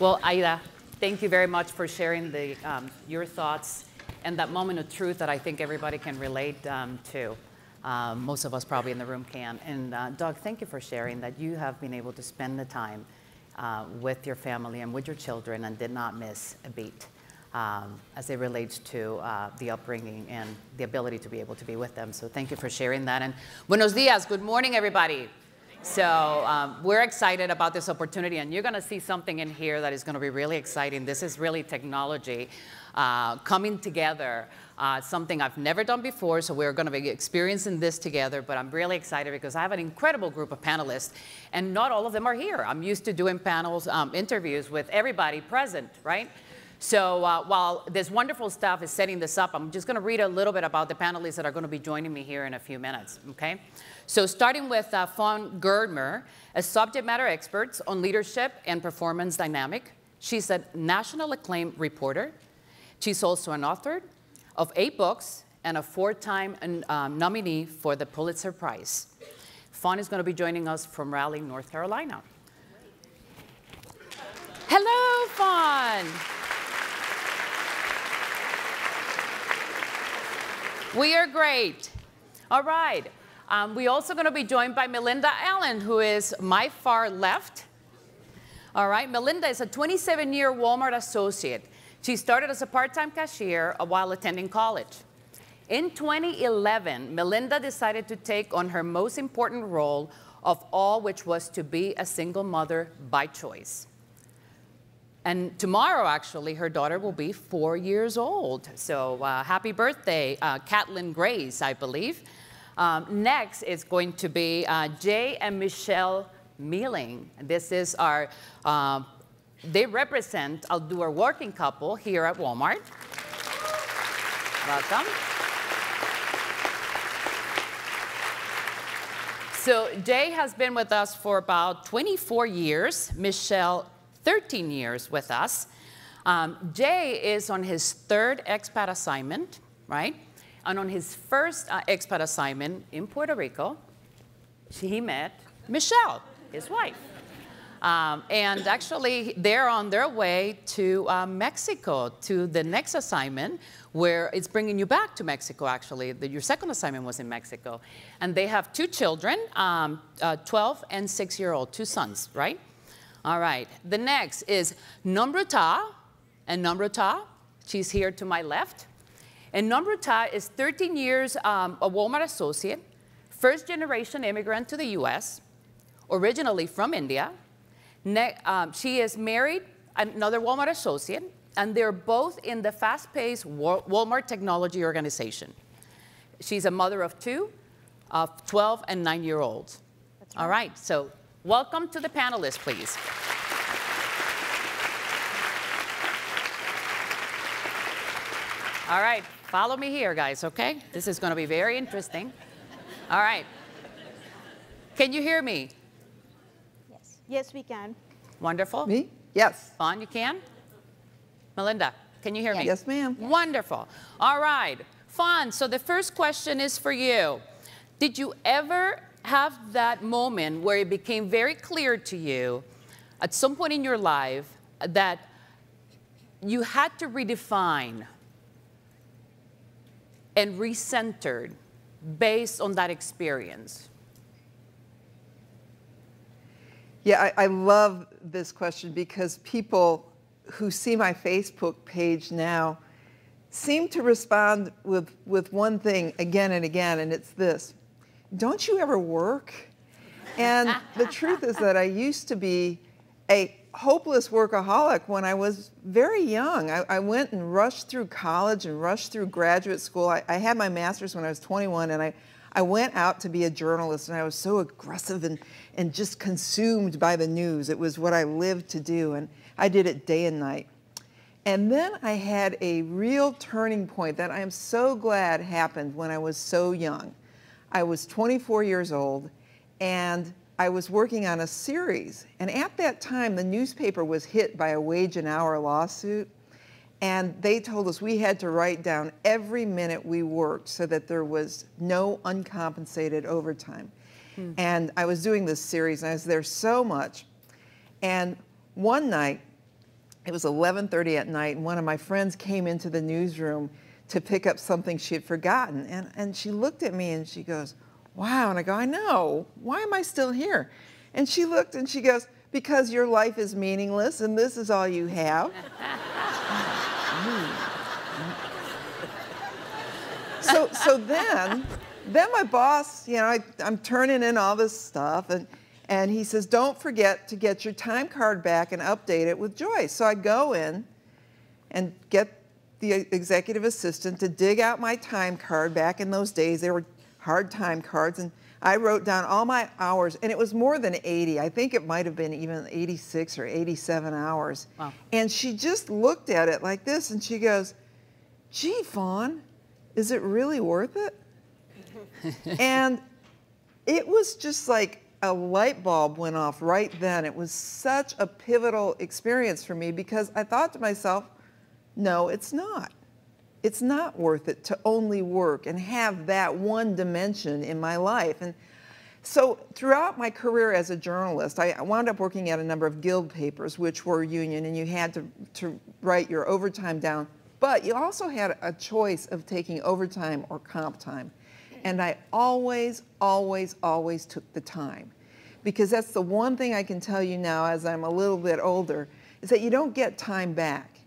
Well, Aida, thank you very much for sharing your thoughts and that moment of truth that I think everybody can relate to. Most of us probably in the room can. And Doug, thank you for sharing that you have been able to spend the time with your family and with your children and did not miss a beat as it relates to the upbringing and the ability to be able to be with them. So thank you for sharing that. And buenos dias, good morning, everybody. So we're excited about this opportunity, and you're going to see something in here that is going to be really exciting. This is really technology coming together, something I've never done before, so we're going to be experiencing this together, but I'm really excited because I have an incredible group of panelists, and not all of them are here. I'm used to doing panels, interviews with everybody present, right? So while this wonderful staff is setting this up, I'm just going to read a little bit about the panelists that are going to be joining me here in a few minutes, okay? So starting with Fawn Gerdmer, a subject matter expert on leadership and performance dynamic. She's a national acclaimed reporter. She's also an author of 8 books and a 4-time nominee for the Pulitzer Prize. Fawn is going to be joining us from Raleigh, North Carolina. Hello, Fawn. We are great. All right. We're also going to be joined by Melinda Allen, who is my far left. All right. Melinda is a 27-year Walmart associate. She started as a part-time cashier while attending college. In 2011, Melinda decided to take on her most important role of all, which was to be a single mother by choice. And tomorrow, actually, her daughter will be 4 years old. So happy birthday, Catelyn Grace, I believe. Next is going to be Jay and Michelle Mealing. This is our, they represent our working couple here at Walmart. Welcome. So Jay has been with us for about 24 years. Michelle, 13 years with us. Jay is on his 3rd expat assignment, right? And on his first expat assignment in Puerto Rico, he met Michelle, his wife. And actually, they're on their way to Mexico, to the next assignment, where it's bringing you back to Mexico, actually. Your second assignment was in Mexico. And they have 2 children, 12 and 6-year-old, 2 sons, right? All right. The next is Namrata. And Namrata, she's here to my left. And Namrata is 13 years a Walmart associate, first-generation immigrant to the U.S., originally from India. She is married, another Walmart associate, and they're both in the fast-paced Walmart technology organization. She's a mother of 2, of 12 and 9-year-olds. All right, so welcome to the panelists, please. All right, follow me here, guys, okay? This is going to be very interesting. All right. Can you hear me? Yes. Yes, we can. Wonderful. Me? Yes. Fawn, you can? Melinda, can you hear me? Yes, ma'am. Wonderful. All right. Fawn, so the first question is for you. Did you ever have that moment where it became very clear to you at some point in your life that you had to redefine and recentered based on that experience? Yeah, I love this question because people who see my Facebook page now seem to respond with one thing again and again, and it's this: don't you ever work? And the truth is that I used to be a hopeless workaholic when I was very young. I went and rushed through college and rushed through graduate school. I had my master's when I was 21, and I went out to be a journalist, and I was so aggressive and just consumed by the news. It was what I lived to do, and I did it day and night. And then I had a real turning point that I am so glad happened when I was so young. I was 24 years old, and I was working on a series, and at that time the newspaper was hit by a wage and hour lawsuit, and they told us we had to write down every minute we worked so that there was no uncompensated overtime. And I was doing this series, and I was there so much, and one night it was 11:30 at night, and one of my friends came into the newsroom to pick up something she had forgotten. And she looked at me and she goes, wow. And I go, I know. Why am I still here? And she looked and she goes, because your life is meaningless and this is all you have. So then my boss, you know, I'm turning in all this stuff, and he says, don't forget to get your time card back and update it with Joyce. So I go in and get the executive assistant to dig out my time card. Back in those days, they were hard time cards, and I wrote down all my hours, and it was more than 80. I think it might have been even 86 or 87 hours. Wow. And she just looked at it like this, and she goes, gee, Fawn, is it really worth it? And it was just like a light bulb went off right then. It was such a pivotal experience for me, because I thought to myself, no, it's not. It's not worth it to only work and have that one dimension in my life. And so throughout my career as a journalist, I wound up working at a number of guild papers, which were union, and you had to write your overtime down. But you also had a choice of taking overtime or comp time. And I always, always, always took the time. Because that's the one thing I can tell you now, as I'm a little bit older, is that you don't get time back.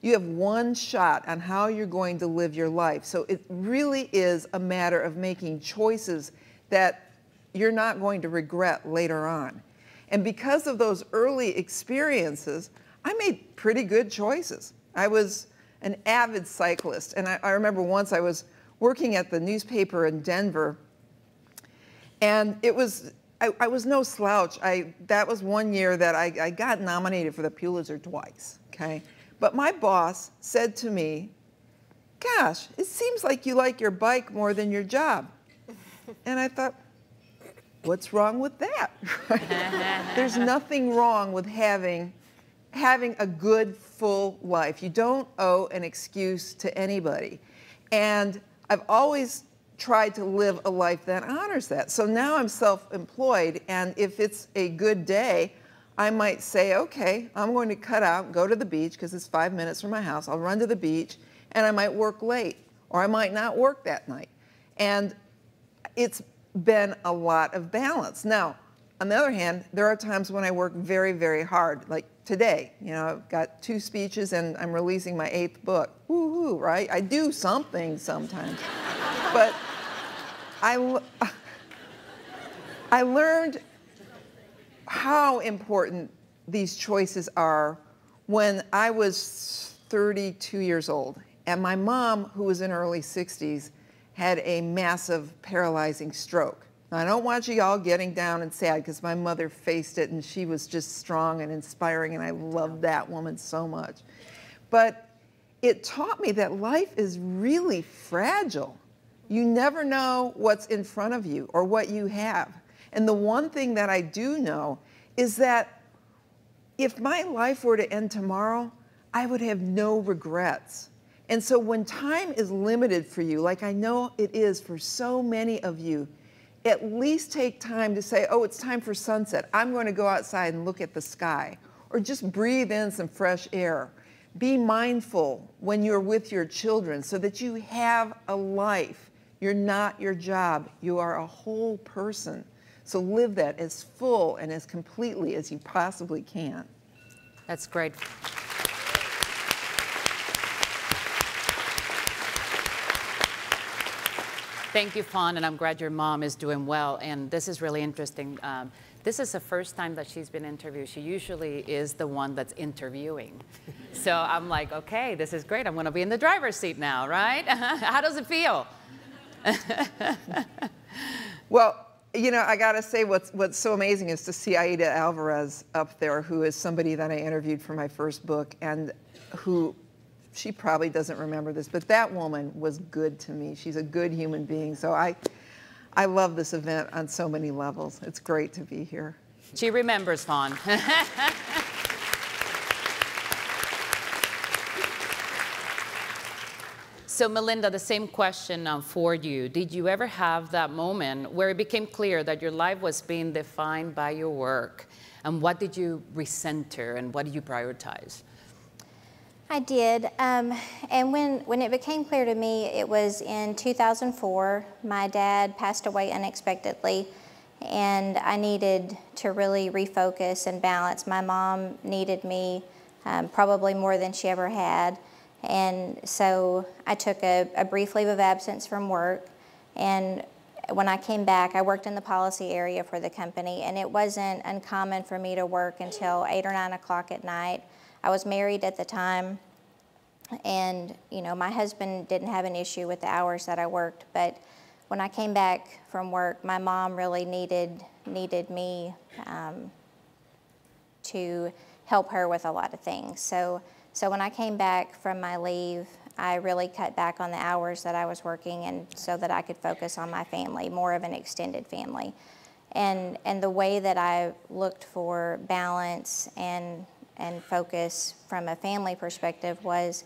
You have one shot on how you're going to live your life. So it really is a matter of making choices that you're not going to regret later on. And because of those early experiences, I made pretty good choices. I was an avid cyclist. And I remember once I was working at the newspaper in Denver, and it was, I was no slouch. That was one year that I got nominated for the Pulitzer twice, okay? But my boss said to me, gosh, it seems like you like your bike more than your job. And I thought, what's wrong with that? There's nothing wrong with having a good, full life. You don't owe an excuse to anybody. And I've always tried to live a life that honors that. So now I'm self-employed, and if it's a good day, I might say, okay, I'm going to cut out, go to the beach, because it's 5 minutes from my house. I'll run to the beach, and I might work late, or I might not work that night. And it's been a lot of balance. Now, on the other hand, there are times when I work very, very hard, like today. You know, I've got 2 speeches, and I'm releasing my 8th book. Woo-hoo, right? I do something sometimes. But I learned how important these choices are when I was 32 years old. And my mom, who was in her early 60s, had a massive paralyzing stroke. Now, I don't want you all getting down and sad, because my mother faced it, and she was just strong and inspiring, and I loved that woman so much. But it taught me that life is really fragile. You never know what's in front of you or what you have. And the one thing that I do know is that if my life were to end tomorrow, I would have no regrets. And so when time is limited for you, like I know it is for so many of you, at least take time to say, oh, it's time for sunset. I'm going to go outside and look at the sky. Or just breathe in some fresh air. Be mindful when you're with your children so that you have a life. You're not your job. You are a whole person. So live that as full and as completely as you possibly can. That's great. Thank you, Fawn, and I'm glad your mom is doing well. And this is really interesting. This is the first time that she's been interviewed. She usually is the one that's interviewing. So I'm like, okay, this is great. I'm going to be in the driver's seat now, right? How does it feel? Well, you know, I got to say what's so amazing is to see Aida Alvarez up there, who is somebody that I interviewed for my first book, and who, she probably doesn't remember this, but that woman was good to me. She's a good human being. So I love this event on so many levels. It's great to be here. She remembers, Fawn. So Melinda, the same question for you. Did you ever have that moment where it became clear that your life was being defined by your work? And what did you recenter and what did you prioritize? I did, and when it became clear to me, it was in 2004. My dad passed away unexpectedly, and I needed to really refocus and balance. My mom needed me probably more than she ever had, and so I took a brief leave of absence from work, and when I came back, I worked in the policy area for the company, and it wasn't uncommon for me to work until 8 or 9 o'clock at night. I was married at the time, and my husband didn't have an issue with the hours that I worked, but when I came back from work, my mom really needed me to help her with a lot of things. So when I came back from my leave, I really cut back on the hours that I was working, and so that I could focus on my family, more of an extended family. And the way that I looked for balance and focus from a family perspective was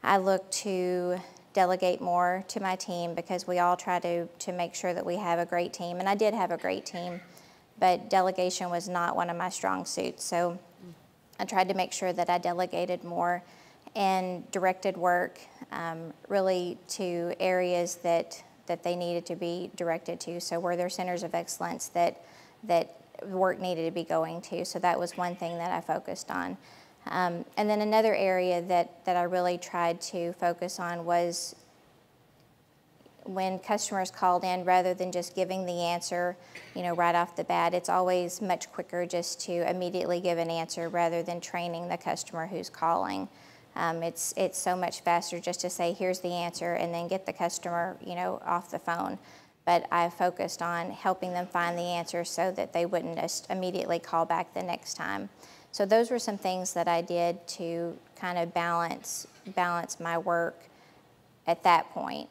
I looked to delegate more to my team, because we all try to make sure that we have a great team. And I did have a great team, but delegation was not one of my strong suits. So I tried to make sure that I delegated more and directed work really to areas that they needed to be directed to. So were there centers of excellence that work needed to be going to? So that was one thing that I focused on. And then another area that I really tried to focus on was when customers called in, rather than just giving the answer, right off the bat, it's always much quicker just to immediately give an answer rather than training the customer who's calling. It's so much faster just to say, here's the answer, and then get the customer, off the phone. But I focused on helping them find the answer so that they wouldn't just immediately call back the next time. So those were some things that I did to kind of balance my work at that point.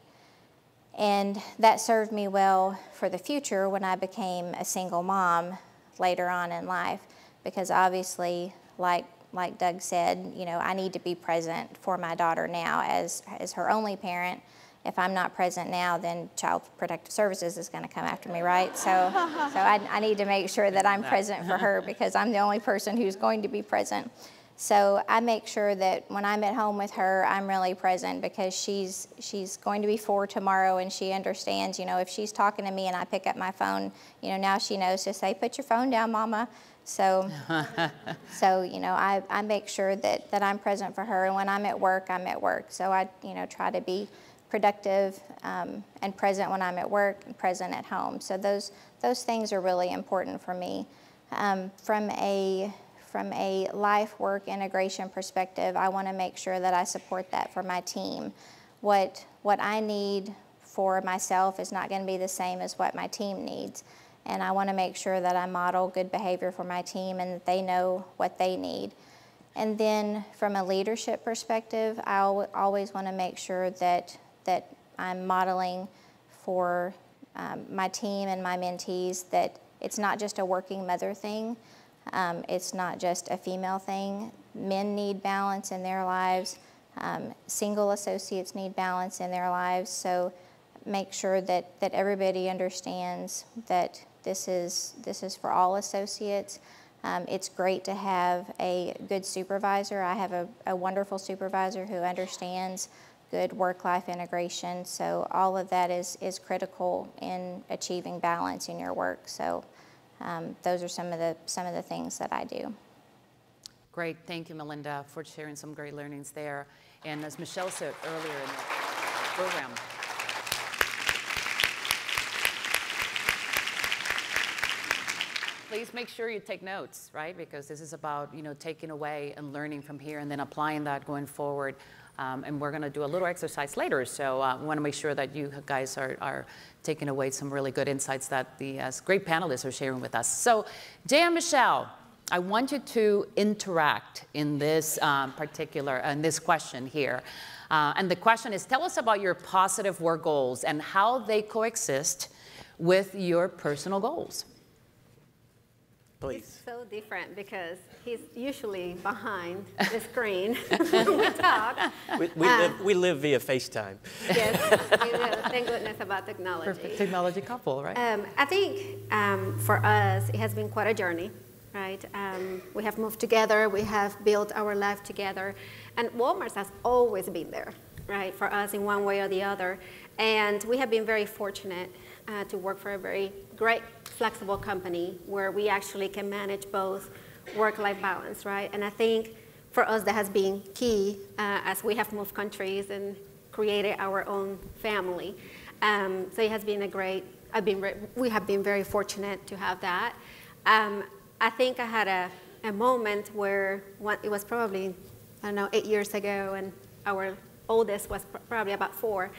And that served me well for the future when I became a single mom later on in life, because obviously, like Doug said, I need to be present for my daughter now as her only parent. If I'm not present now, then Child Protective Services is going to come after me, right? So I need to make sure that I'm present for her, because I'm the only person who's going to be present. So I make sure that when I'm at home with her, I'm really present, because she's going to be 4 tomorrow, and she understands, if she's talking to me and I pick up my phone, now she knows to say, put your phone down, Mama. So I make sure that I'm present for her, and when I'm at work, I'm at work. So I, try to be productive and present when I'm at work and present at home. So those things are really important for me. From a life-work integration perspective, I want to make sure that I support that for my team. What I need for myself is not going to be the same as what my team needs. And I want to make sure that I model good behavior for my team and that they know what they need. And then from a leadership perspective, I always want to make sure that I'm modeling for my team and my mentees that it's not just a working mother thing. It's not just a female thing. Men need balance in their lives. Single associates need balance in their lives. So make sure that everybody understands that this is for all associates. It's great to have a good supervisor. I have a wonderful supervisor who understands good work-life integration. So all of that is critical in achieving balance in your work. So those are some of the things that I do. Great, thank you, Melinda, for sharing some great learnings there. And as Michelle said earlier in the program, please make sure you take notes, right? Because this is about taking away and learning from here and then applying that going forward. And we're going to do a little exercise later, so we want to make sure that you guys are taking away some really good insights that the great panelists are sharing with us. So, Jay and Michelle, I want you to interact in this in this question here. And the question is, tell us about your positive work goals and how they coexist with your personal goals. Please. It's so different because he's usually behind the screen when we talk. We live via FaceTime. Yes, thank goodness about technology. Perfect technology couple, right? I think for us, it has been quite a journey. right? We have moved together, we have built our life together, and Wal-mart has always been there, right, for us in one way or the other. And we have been very fortunate to work for a very great, flexible company where we actually can manage both work-life balance, right? And I think for us that has been key as we have moved countries and created our own family. So it has been a great, we have been very fortunate to have that. I think I had a moment where it was probably, I don't know, 8 years ago, and our oldest was probably about 4.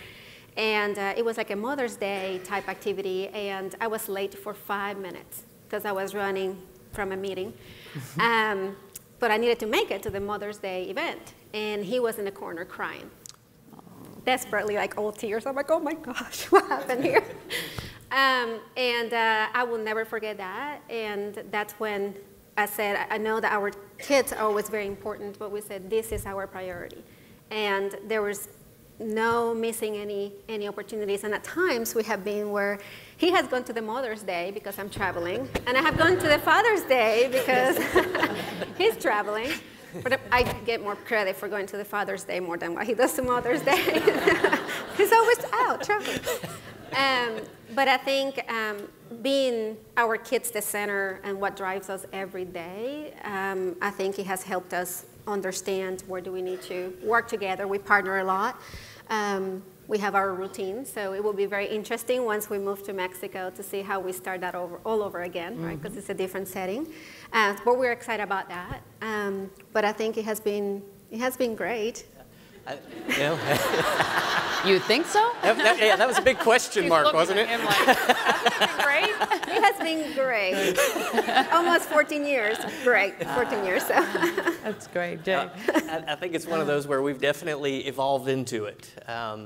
And it was like a Mother's Day type activity, and I was late for 5 minutes because I was running from a meeting. But I needed to make it to the Mother's Day event, and he was in the corner crying. Desperately, like all tears. I'm like, oh my gosh, what happened here? I will never forget that. And that's when I said, I know that our kids are always very important, but we said, this is our priority. And there was no missing any opportunities. And at times we have been where he has gone to the Mother's Day because I'm traveling, and I have gone to the Father's Day because he's traveling. But I get more credit for going to the Father's Day more than what he does to Mother's Day. He's always out traveling. But I think being our kids the center and what drives us every day, I think it has helped us understand where do we need to work together. We partner a lot. We have our routine, so it will be very interesting once we move to Mexico to see how we start that all over again, right? Because it's a different setting. But we're excited about that. But I think it has been great. You know, You think so? yeah, that was a big question mark, wasn't it? Him like, hasn't it been great? It has been great. Almost 14 years. Great, 14 years. So. That's great, Jay. I think it's one of those where we've definitely evolved into it.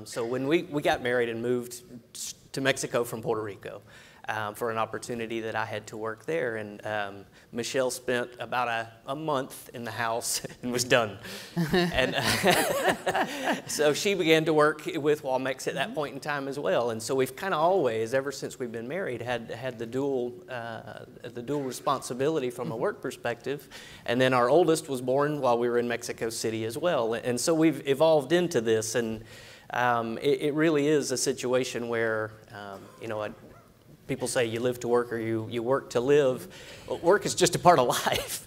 So when we got married and moved to Mexico from Puerto Rico for an opportunity that I had to work there, and Michelle spent about a month in the house and was done. And so she began to work with Walmex at that point in time as well. And so we've kind of always, ever since we've been married, had the dual responsibility from a work perspective. And then our oldest was born while we were in Mexico City as well. And so we've evolved into this, and it really is a situation where, you know, people say you live to work or you work to live. Well, work is just a part of life,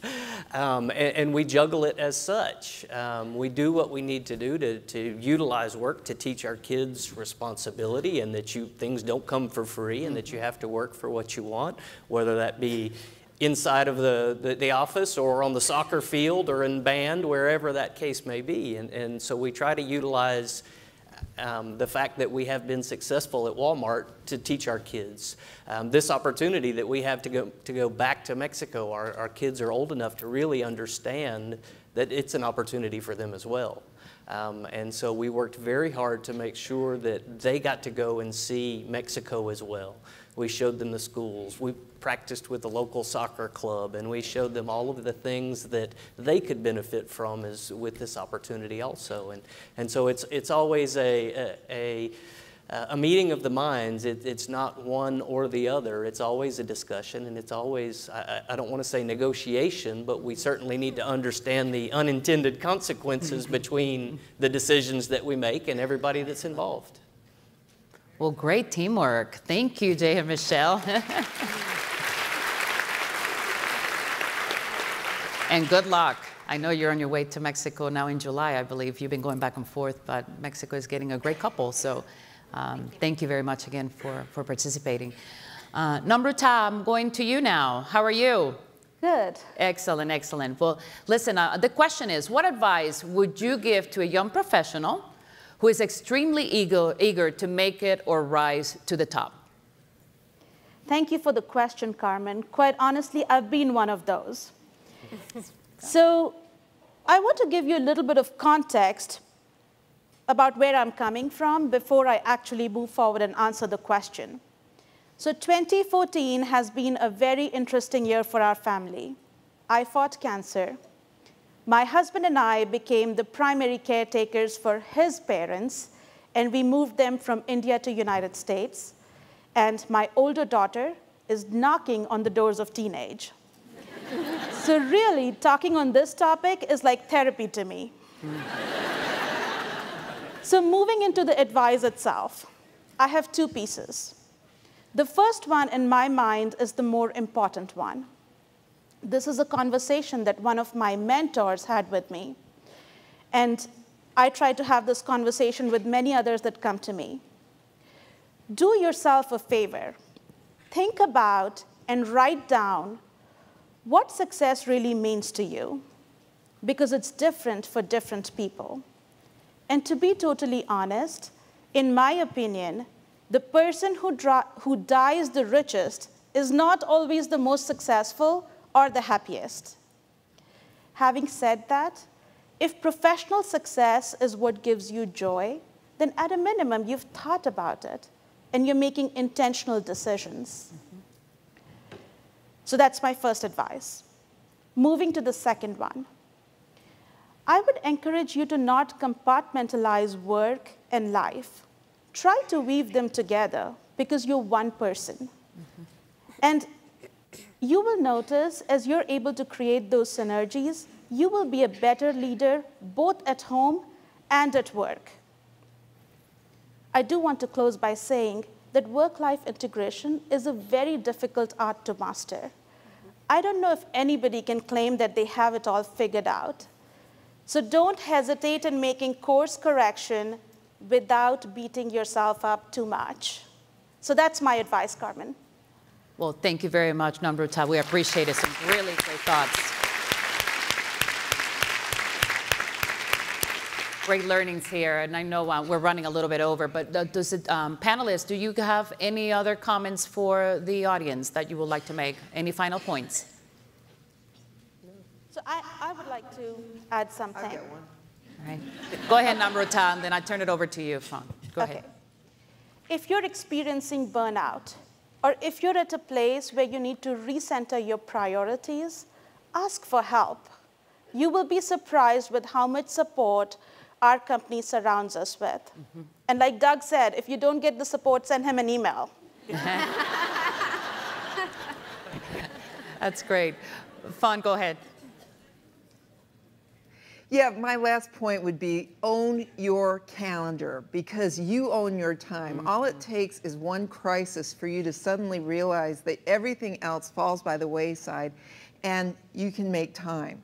and we juggle it as such. We do what we need to do to utilize work to teach our kids responsibility, and that things don't come for free, and that you have to work for what you want, whether that be inside of the office or on the soccer field or in band, wherever that case may be. And so we try to utilize the fact that we have been successful at Wal-mart to teach our kids. This opportunity that we have to go back to Mexico, our kids are old enough to really understand that it's an opportunity for them as well. And so we worked very hard to make sure that they got to go and see Mexico as well. We showed them the schools. We practiced with the local soccer club, and we showed them all of the things that they could benefit from with this opportunity also. And so it's always a meeting of the minds. It's not one or the other. It's always a discussion, and it's always, I don't want to say negotiation, but we certainly need to understand the unintended consequences between the decisions that we make and everybody that's involved. Well, great teamwork. Thank you, Jay and Michelle. And good luck. I know you're on your way to Mexico now in July, I believe. You've been going back and forth, but Mexico is getting a great couple. So thank you very much again for participating. Namrata, I'm going to you now. How are you? Good. Excellent, excellent. Well, listen, the question is, what advice would you give to a young professional who is extremely eager to make it or rise to the top? Thank you for the question, Carmen. Quite honestly, I've been one of those. So I want to give you a little bit of context about where I'm coming from before I actually move forward and answer the question. So 2014 has been a very interesting year for our family. I fought cancer. My husband and I became the primary caretakers for his parents, and we moved them from India to United States. And my older daughter is knocking on the doors of teenage. So really, talking on this topic is like therapy to me. So moving into the advice itself, I have two pieces. The first one in my mind is the more important one. This is a conversation that one of my mentors had with me. And I try to have this conversation with many others that come to me. Do yourself a favor. Think about and write down what success really means to you, because it's different for different people. And to be totally honest, in my opinion, the person who dies the richest is not always the most successful or the happiest. Having said that, if professional success is what gives you joy, then at a minimum, you've thought about it, and you're making intentional decisions. So that's my first advice. Moving to the second one. I would encourage you to not compartmentalize work and life. Try to weave them together, because you're one person. And you will notice, as you're able to create those synergies, you will be a better leader both at home and at work. I do want to close by saying that work-life integration is a very difficult art to master. I don't know if anybody can claim that they have it all figured out. So don't hesitate in making course correction without beating yourself up too much. So that's my advice, Carmen. Well, thank you very much, Namrata. We appreciate it. Some really great thoughts. Great learnings here, and I know we're running a little bit over, but panelists, do you have any other comments for the audience that you would like to make? Any final points? So I would like to add something. I've got one. All right. Go ahead, Namrata, and then I turn it over to you, Fawn. Go ahead. If you're experiencing burnout, or if you're at a place where you need to recenter your priorities, ask for help. You will be surprised with how much support our company surrounds us with. And like Doug said, if you don't get the support, send him an email. That's great. Fawn, go ahead. Yeah, my last point would be own your calendar, because you own your time. All it takes is one crisis for you to suddenly realize that everything else falls by the wayside, and you can make time.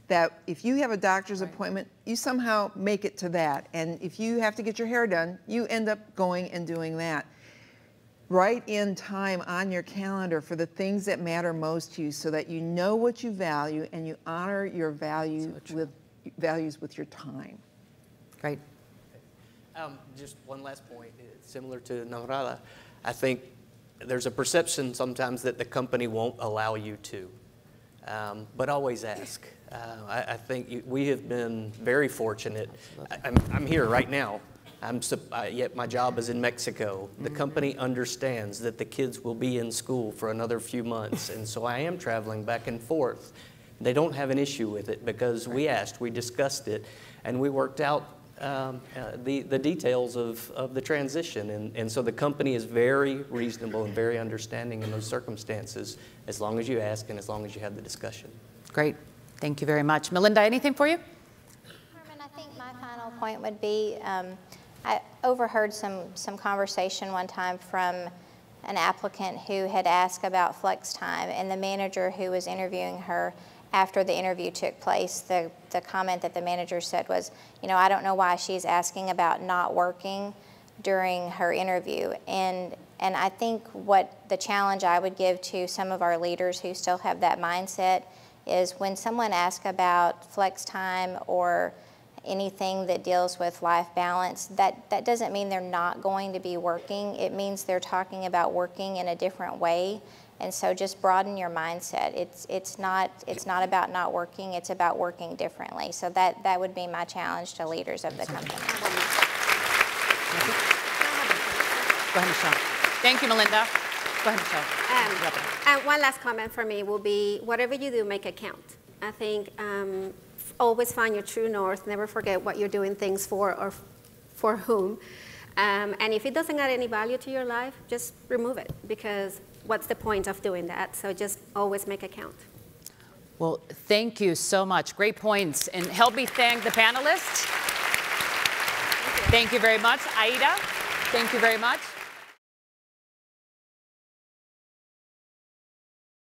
That if you have a doctor's appointment, you somehow make it to that. And if you have to get your hair done, you end up going and doing that. Write in time on your calendar for the things that matter most to you, so that you know what you value and you honor your values with your time. Great. Just one last point, similar to Namrata. I think there's a perception sometimes that the company won't allow you to, but always ask. I think we have been very fortunate. I'm here right now. Yet my job is in Mexico. The company understands that the kids will be in school for another few months, and so I am traveling back and forth. They don't have an issue with it, because we asked, we discussed it, and we worked out the details of the transition. And so the company is very reasonable and very understanding in those circumstances, as long as you ask and as long as you have the discussion. Great. Thank you very much. Melinda, anything for you? Carmen, I think my final point would be, I overheard some conversation one time from an applicant who had asked about flex time, and the manager who was interviewing her, after the interview took place, the comment that the manager said was, you know, I don't know why she's asking about not working during her interview. And I think what the challenge I would give to some of our leaders who still have that mindset is, when someone asks about flex time or anything that deals with life balance, that doesn't mean they're not going to be working. It means they're talking about working in a different way. And so just broaden your mindset. It's not about not working, it's about working differently. So that would be my challenge to leaders of the company. Go ahead, Michelle. Thank you, Melinda. Go ahead, Michelle. And one last comment for me will be, whatever you do, make it count. I think always find your true north. Never forget what you're doing things for or for whom. And if it doesn't add any value to your life, just remove it, because what's the point of doing that? So just always make it count. Well, thank you so much. Great points. And help me thank the panelists. Thank you very much. Aida, thank you very much.